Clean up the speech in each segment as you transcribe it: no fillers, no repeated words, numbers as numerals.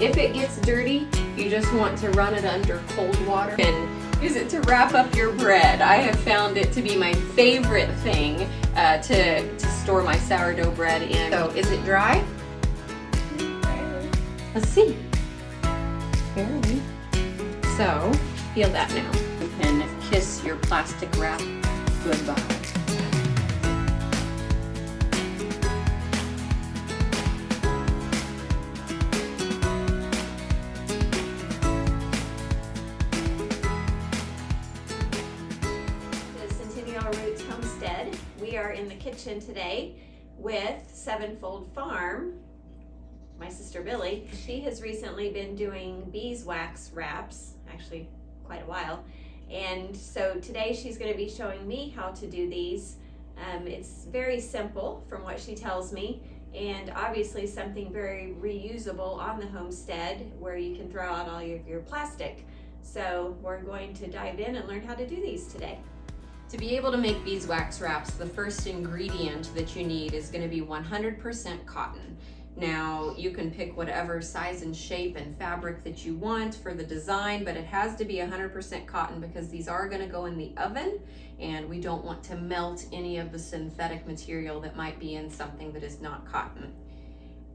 If it gets dirty, you just want to run it under cold water and use it to wrap up your bread. I have found it to be my favorite thing to store my sourdough bread in. So is it dry? Let's see. Barely. So feel that now. You can kiss your plastic wrap goodbye. Centennial Roots Homestead. We are in the kitchen today with Sevenfold Farm. My sister Billy, she has recently been doing beeswax wraps, actually quite a while. And so today she's going to be showing me how to do these. It's very simple from what she tells me, and obviously something very reusable on the homestead where you can throw out all your plastic. So we're going to dive in and learn how to do these today. To be able to make beeswax wraps, the first ingredient that you need is going to be 100% cotton. Now, you can pick whatever size and shape and fabric that you want for the design, but it has to be 100% cotton because these are going to go in the oven, and we don't want to melt any of the synthetic material that might be in something that is not cotton.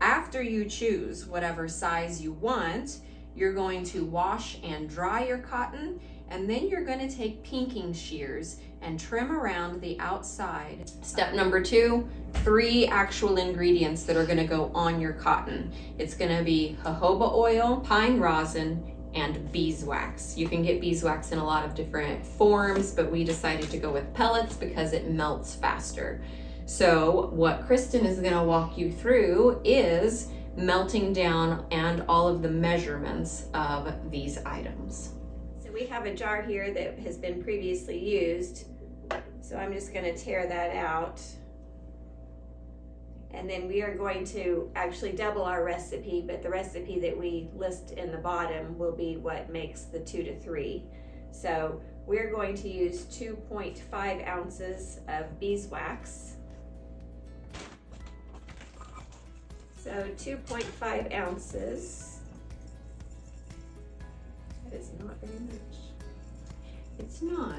After you choose whatever size you want, you're going to wash and dry your cotton, and then you're going to take pinking shears and trim around the outside. Step number 2, 3 actual ingredients that are going to go on your cotton. It's going to be jojoba oil, pine rosin, and beeswax. You can get beeswax in a lot of different forms, but we decided to go with pellets because it melts faster. So what Kristen is going to walk you through is melting down and all of the measurements of these items. So we have a jar here that has been previously used, so I'm just going to tear that out, and then we are going to actually double our recipe, but the recipe that we list in the bottom will be what makes the 2 to 3. So we're going to use 2.5 ounces of beeswax. So 2.5 ounces. That is not very much. It's not.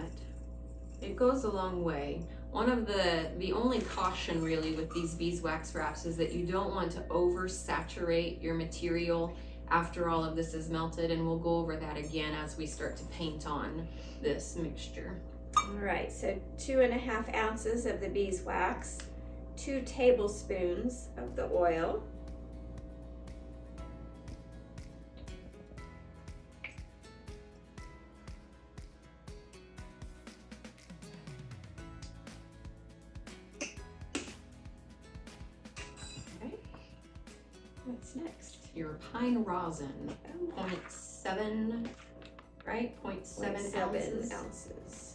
It goes a long way. One of the only caution really with these beeswax wraps is that you don't want to oversaturate your material after all of this is melted, and we'll go over that again as we start to paint on this mixture. All right, so 2.5 ounces of the beeswax, 2 tablespoons of the oil, what's next? Your pine rosin, 0.7, right? 0.7 ounces.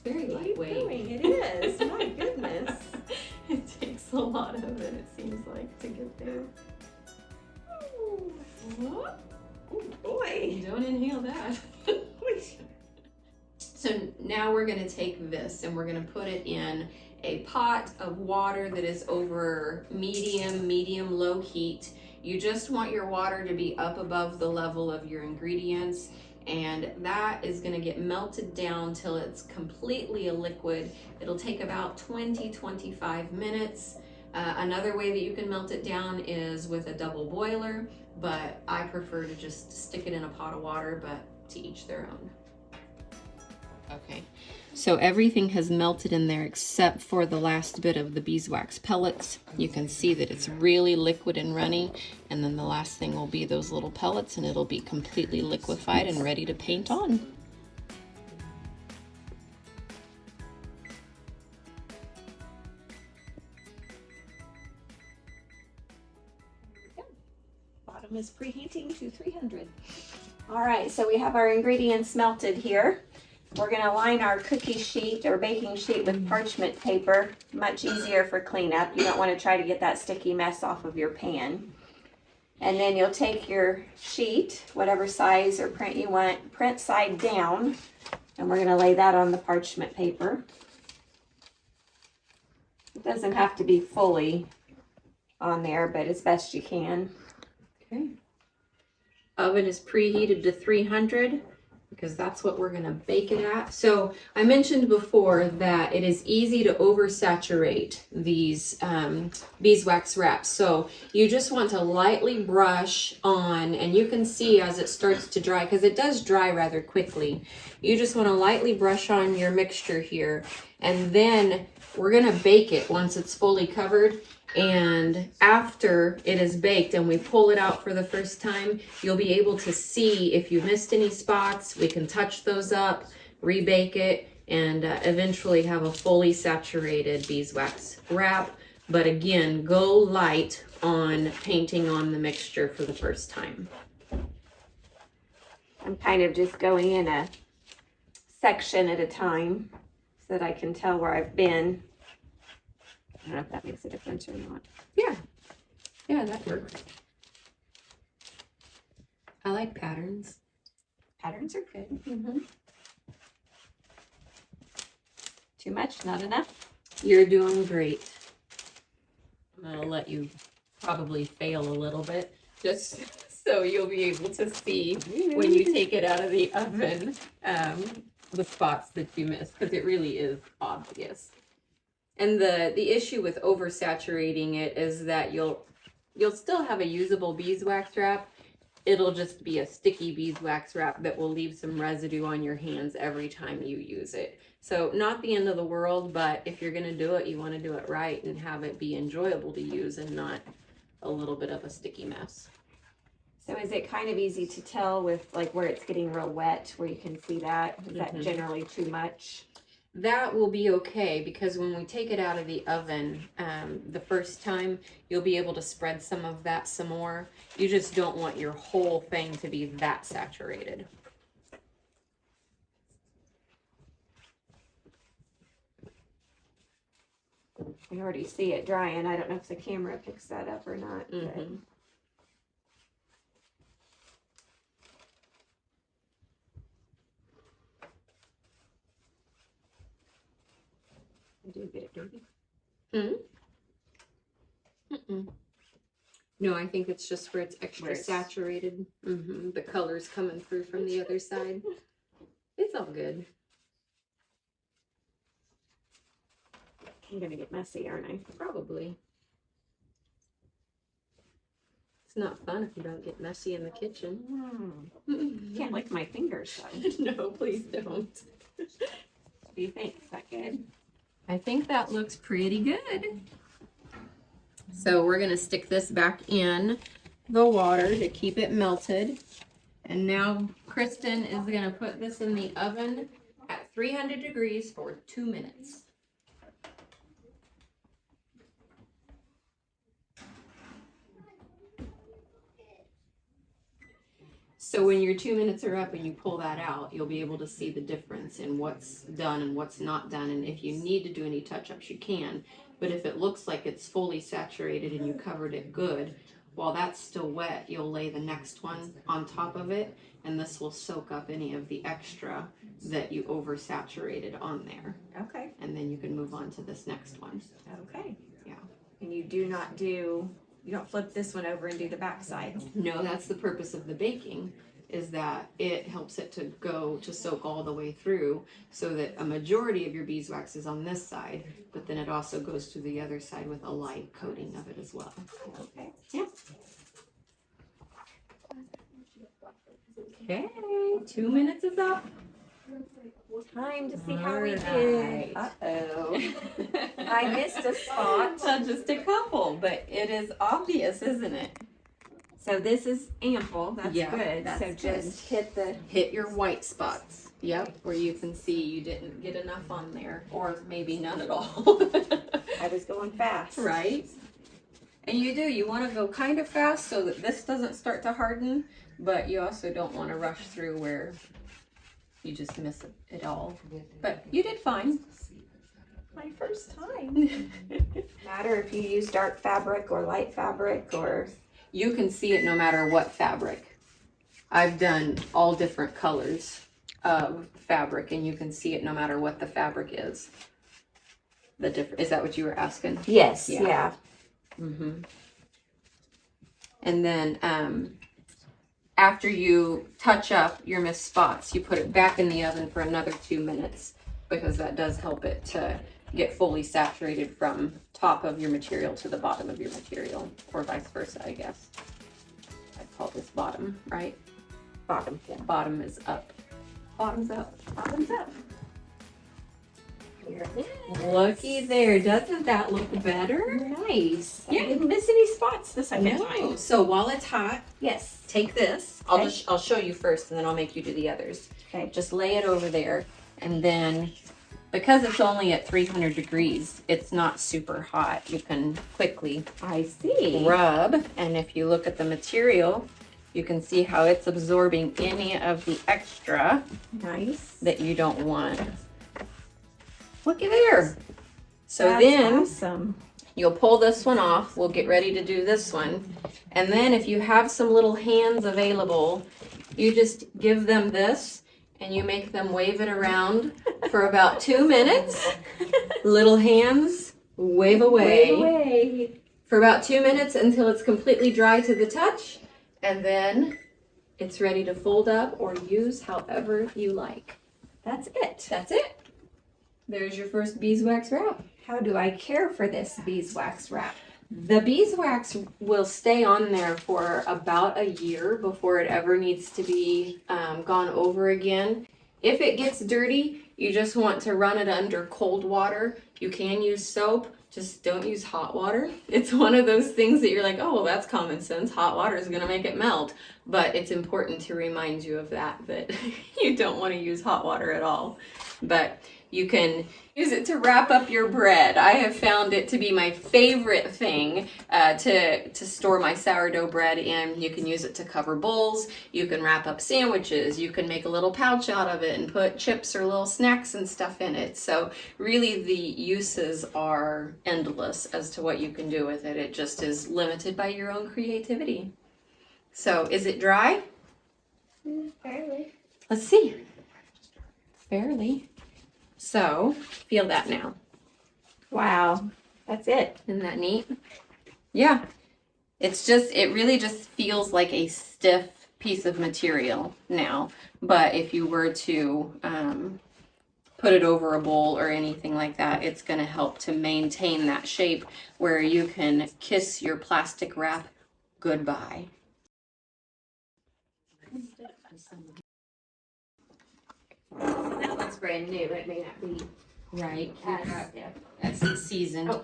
Very lightweight. It is. My goodness. It takes a lot of it seems like, to get there. Oh boy. Don't inhale that. So now we're going to take this and we're going to put it in a pot of water that is over medium low heat. You just want your water to be up above the level of your ingredients, and that is going to get melted down till it's completely a liquid. It'll take about 20-25 minutes. Another way that you can melt it down is with a double boiler, but I prefer to just stick it in a pot of water, but to each their own. Okay, so everything has melted in there except for the last bit of the beeswax pellets. You can see that it's really liquid and runny, and then the last thing will be those little pellets, and it'll be completely liquefied and ready to paint on. Bottom is preheating to 300. All right, so we have our ingredients melted here. We're gonna line our cookie sheet or baking sheet with parchment paper. Much easier for cleanup. You don't want to try to get that sticky mess off of your pan. And then you'll take your sheet, whatever size or print you want, print side down, and we're gonna lay that on the parchment paper. It doesn't have to be fully on there, but as best you can. Okay. Oven is preheated to 300 because that's what we're gonna bake it at. So I mentioned before that it is easy to oversaturate these beeswax wraps. So you just want to lightly brush on, and you can see as it starts to dry, because it does dry rather quickly. You just want to lightly brush on your mixture here, and then we're gonna bake it once it's fully covered. And after it is baked and we pull it out for the first time, you'll be able to see if you missed any spots. We can touch those up, rebake it, and eventually have a fully saturated beeswax wrap. But again, go light on painting on the mixture for the first time. I'm kind of just going in a section at a time so that I can tell where I've been. I don't know if that makes a difference or not. Yeah, that works. I like patterns. Patterns are good. Too much, not enough? You're doing great. I'm gonna let you probably fail a little bit, just so you'll be able to see when you take it out of the oven, the spots that you missed, because it really is obvious. And the issue with oversaturating it is that you'll still have a usable beeswax wrap. It'll just be a sticky beeswax wrap that will leave some residue on your hands every time you use it. So not the end of the world, but if you're gonna do it, you wanna do it right and have it be enjoyable to use and not a little bit of a sticky mess. So is it kind of easy to tell with like where it's getting real wet, where you can see that? Is that generally too much? That will be okay, because when we take it out of the oven the first time, you'll be able to spread some of that some more. You just don't want your whole thing to be that saturated. I already see it drying. I don't know if the camera picks that up or not. I do get it dirty. No, I think it's just where it's extra saturated. The color's coming through from the other side. It's all good. I'm gonna get messy, aren't I? Probably. It's not fun if you don't get messy in the kitchen. Can't lick my fingers though. No, please don't. What do you think? Is that good? I think that looks pretty good. So we're gonna stick this back in the water to keep it melted. And now Kristen is gonna put this in the oven at 300 degrees for 2 minutes. So when your 2 minutes are up and you pull that out, you'll be able to see the difference in what's done and what's not done. And if you need to do any touch-ups, you can. But if it looks like it's fully saturated and you covered it good, while that's still wet, you'll lay the next one on top of it, and this will soak up any of the extra that you oversaturated on there. Okay. And then you can move on to this next one. Okay. Yeah. And you don't flip this one over and do the back side. No, that's the purpose of the baking, is that it helps it to soak all the way through, so that a majority of your beeswax is on this side, but then it also goes to the other side with a light coating of it as well. Okay. Yeah. Okay, 2 minutes is up. Time to see how we did. Uh-oh. I missed a spot. Just a couple, but it is obvious, isn't it? So this is ample. That's good. That's so just hit your white spots. Yep, where you can see you didn't get enough on there, or maybe none at all. I was going fast. Right? And you want to go kind of fast so that this doesn't start to harden, but you also don't want to rush through where you just miss it all. But you did fine. My first time. Matter if you use dark fabric or light fabric or... You can see it no matter what fabric. I've done all different colors of fabric, and you can see it no matter what the fabric is. Is that what you were asking? Yes, yeah. Mm-hmm. And then after you touch up your missed spots, you put it back in the oven for another 2 minutes, because that does help it to get fully saturated from top of your material to the bottom of your material, or vice versa, I guess. I call this bottom, right? Bottom, yeah. Bottom is up. Bottom's up. Bottom's up. Here it is. Looky there. Doesn't that look better? Nice. Yeah. I didn't miss any spots the second time. So while it's hot, Yes. take this. Okay. I'll show you first, and then I'll make you do the others. Okay. Just lay it over there, and then because it's only at 300 degrees, it's not super hot. You can quickly I see. rub, and if you look at the material, you can see how it's absorbing any of the extra Nice. that you don't want. Looky there. So That's then awesome. you'll pull this one off. We'll get ready to do this one. And then if you have some little hands available, you just give them this and you make them wave it around for about 2 minutes. Little hands, wave away. Wave away. For about 2 minutes until it's completely dry to the touch. And then it's ready to fold up or use however you like. That's it. That's it. There's your first beeswax wrap. How do I care for this beeswax wrap? The beeswax will stay on there for about a year before it ever needs to be gone over again. If it gets dirty, you just want to run it under cold water. You can use soap, just don't use hot water. It's one of those things that you're like, oh, well, that's common sense. Hot water is going to make it melt. But it's important to remind you of that you don't want to use hot water at all. But you can use it to wrap up your bread. I have found it to be my favorite thing to store my sourdough bread in. You can use it to cover bowls. You can wrap up sandwiches. You can make a little pouch out of it and put chips or little snacks and stuff in it. So really the uses are endless as to what you can do with it. It just is limited by your own creativity. So is it dry? Fairly. Let's see. Fairly. So, feel that now. Wow. That's it. Isn't that neat? Yeah. It really just feels like a stiff piece of material now. But if you were to put it over a bowl or anything like that, it's going to help to maintain that shape where you can kiss your plastic wrap goodbye. That looks brand new. It may not be Right. as As it's seasoned.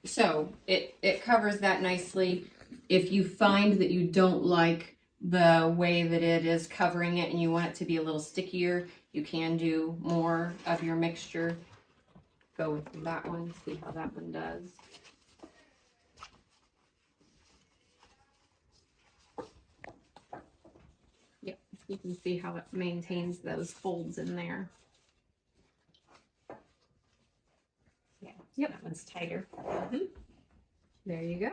So it covers that nicely. If you find that you don't like the way that it is covering it and you want it to be a little stickier, you can do more of your mixture. Go with that one, see how that one does. Yep, you can see how it maintains those folds in there. Yeah. Yep. That one's tighter. There you go.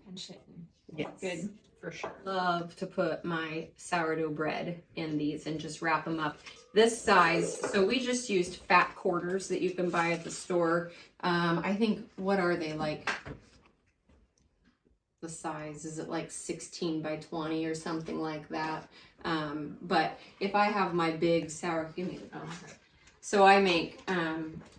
Pinch it. Yes. Good. For sure. Love to put my sourdough bread in these and just wrap them up. This size, so we just used fat quarters that you can buy at the store. I think, what are they like? The size, is it like 16 by 20 or something like that? But if I have my big so I make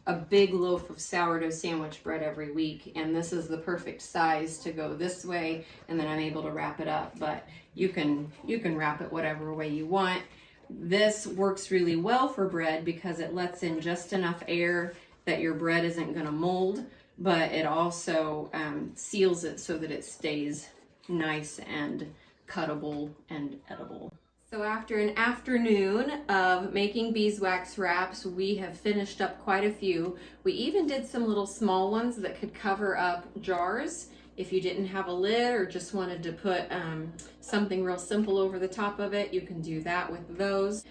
a big loaf of sourdough sandwich bread every week, and this is the perfect size to go this way, and then I'm able to wrap it up. But you can wrap it whatever way you want. This works really well for bread because it lets in just enough air that your bread isn't going to mold, but it also seals it so that it stays nice and cuttable and edible. So after an afternoon of making beeswax wraps, we have finished up quite a few. We even did some little small ones that could cover up jars If you didn't have a lid or just wanted to put something real simple over the top of it, you can do that with those.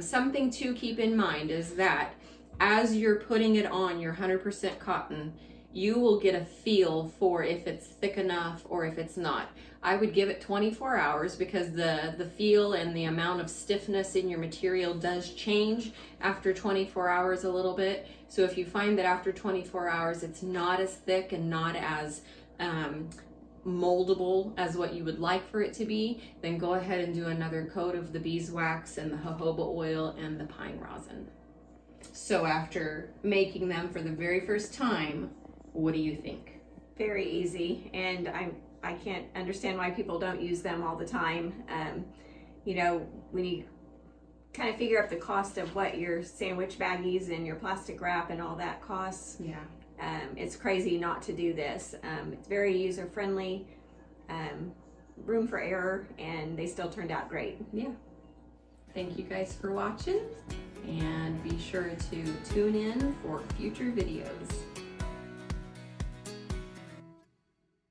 Something to keep in mind is that as you're putting it on your 100% cotton, you will get a feel for if it's thick enough or if it's not. I would give it 24 hours because the feel and the amount of stiffness in your material does change after 24 hours a little bit. So if you find that after 24 hours it's not as thick and not as moldable as what you would like for it to be, then go ahead and do another coat of the beeswax and the jojoba oil and the pine rosin. So after making them for the very first time, what do you think? Very easy, and I can't understand why people don't use them all the time. You know, when you kind of figure up the cost of what your sandwich baggies and your plastic wrap and all that costs, Yeah. It's crazy not to do this. It's very user friendly, room for error, and they still turned out great. Yeah. Thank you guys for watching, and be sure to tune in for future videos.